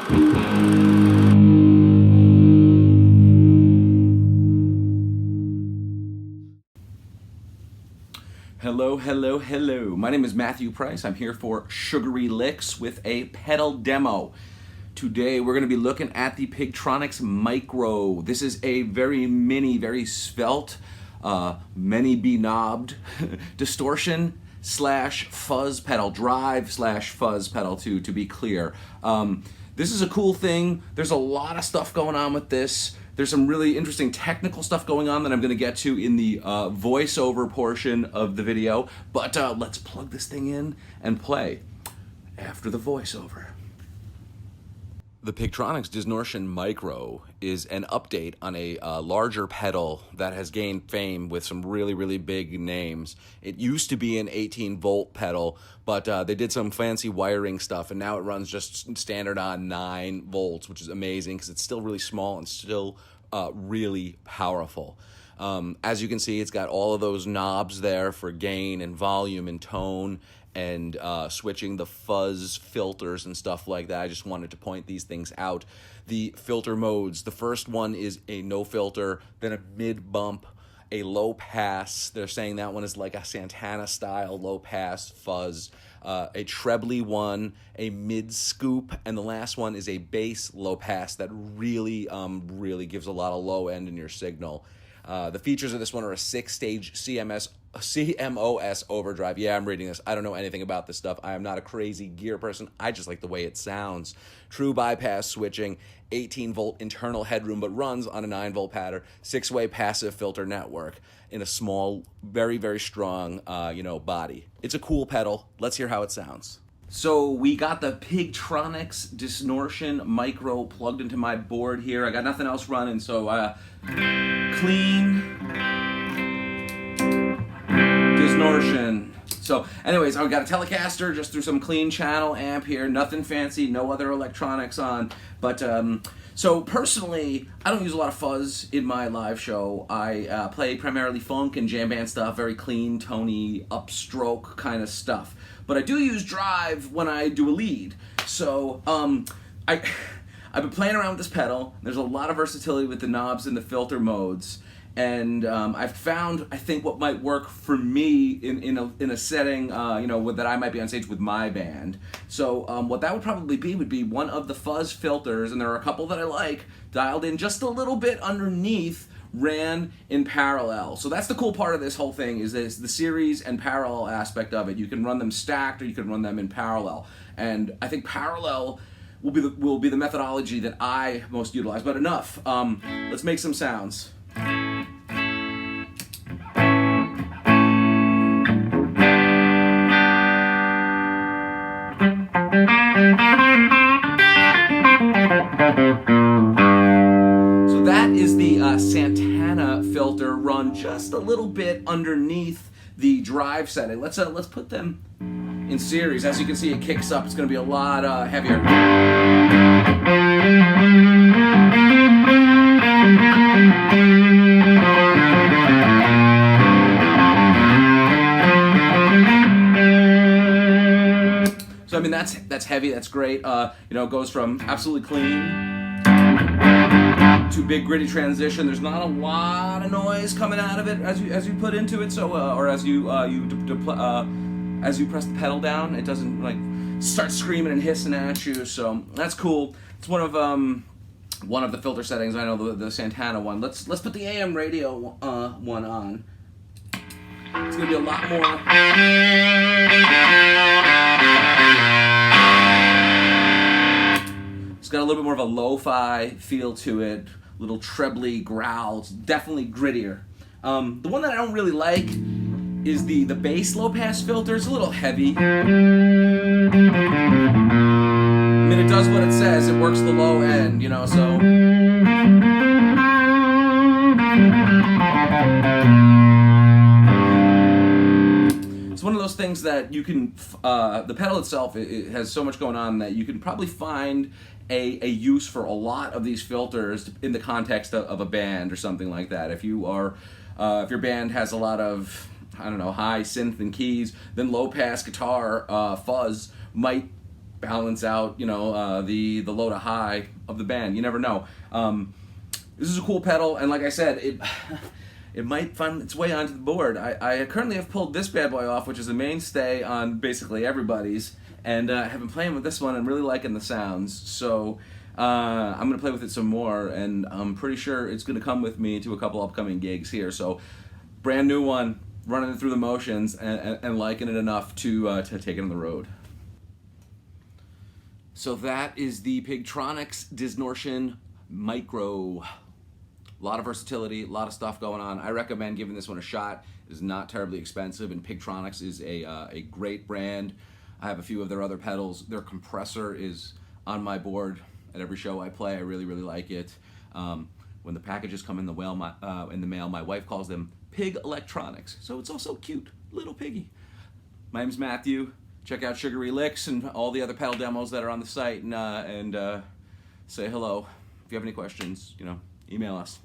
Hello, hello, hello. My name is Matthew Price. I'm here for Sugaree Licks with a pedal demo. Today we're going to be looking at the Pigtronix Micro. This is a very mini, very svelte, many be-knobbed distortion slash fuzz pedal, drive slash fuzz pedal to be clear. This is a cool thing. There's a lot of stuff going on with this. There's some really interesting technical stuff going on that I'm going to get to in the voiceover portion of the video, but let's plug this thing in and play after the voiceover. The Pigtronix Disnortion Micro is an update on a larger pedal that has gained fame with some really, really big names. It used to be an 18-volt pedal, but they did some fancy wiring stuff, and now it runs just standard on 9 volts, which is amazing because it's still really small and still really powerful. As you can see, it's got all of those knobs there for gain and volume and tone, and switching the fuzz filters and stuff like that. I just wanted to point these things out. The filter modes, the first one is a no filter, then a mid bump, a low pass. They're saying that one is like a Santana style low pass fuzz, a trebly one, a mid scoop, and the last one is a bass low pass that really really gives a lot of low end in your signal. The features of this one are a 6-stage CMOS overdrive. Yeah, I'm reading this. I don't know anything about this stuff. I am not a crazy gear person. I just like the way it sounds. True bypass switching, 18-volt internal headroom, but runs on a 9-volt pattern, 6-way passive filter network in a small, very, very strong, body. It's a cool pedal. Let's hear how it sounds. So we got the Pigtronix Disnortion Micro plugged into my board here. I got nothing else running, so clean Disnortion. So anyways, I've got a Telecaster just through some clean channel amp here, nothing fancy, no other electronics on, but so personally, I don't use a lot of fuzz in my live show. I play primarily funk and jam band stuff, very clean, tony, upstroke kind of stuff. But I do use drive when I do a lead. So I've been playing around with this pedal. There's a lot of versatility with the knobs and the filter modes. And I've found, I think, what might work for me in a setting, that I might be on stage with my band. So what that would probably be would be one of the fuzz filters, and there are a couple that I like, dialed in just a little bit underneath, ran in parallel. So that's the cool part of this whole thing, is this, the series and parallel aspect of it. You can run them stacked or you can run them in parallel. And I think parallel will be the methodology that I most utilize. But enough. Let's make some sounds. So that is the Santana filter run just a little bit underneath the drive setting. Let's put them in series. As you can see, it kicks up. It's going to be a lot heavier. So I mean that's heavy. That's great. It goes from absolutely clean to big gritty transition. There's not a lot of noise coming out of it as you put into it. So or as you press the pedal down, it doesn't like start screaming and hissing at you. So that's cool. It's one of the filter settings. I know the Santana one. Let's put the AM radio one on. It's gonna be a lot more. It's got a little bit more of a lo-fi feel to it, little trebly growl. It's definitely grittier. The one that I don't really like is the bass low-pass filter. It's a little heavy. I mean, it does what it says. It works the low end, so... It's one of those things that you can, the pedal itself, it has so much going on that you can probably find a use for a lot of these filters in the context of a band or something like that. If you are, if your band has a lot of, I don't know, high synth and keys, then low pass guitar fuzz might balance out, you know, the low to high of the band. You never know. This is a cool pedal, and like I said, it might find its way onto the board. I currently have pulled this bad boy off, which is a mainstay on basically everybody's, and have been playing with this one and really liking the sounds. So I'm going to play with it some more, and I'm pretty sure it's going to come with me to a couple upcoming gigs here. So brand new one, running it through the motions, and liking it enough to take it on the road. So that is the Pigtronix Disnortion Micro. A lot of versatility, a lot of stuff going on. I recommend giving this one a shot. It is not terribly expensive, and Pigtronix is a great brand. I have a few of their other pedals. Their compressor is on my board at every show I play. I really, really like it. When the packages come in the mail, my wife calls them Pig Electronics. So it's also cute, little piggy. My name's Matthew. Check out Sugaree Licks and all the other pedal demos that are on the site, and say hello. If you have any questions, you know, email us.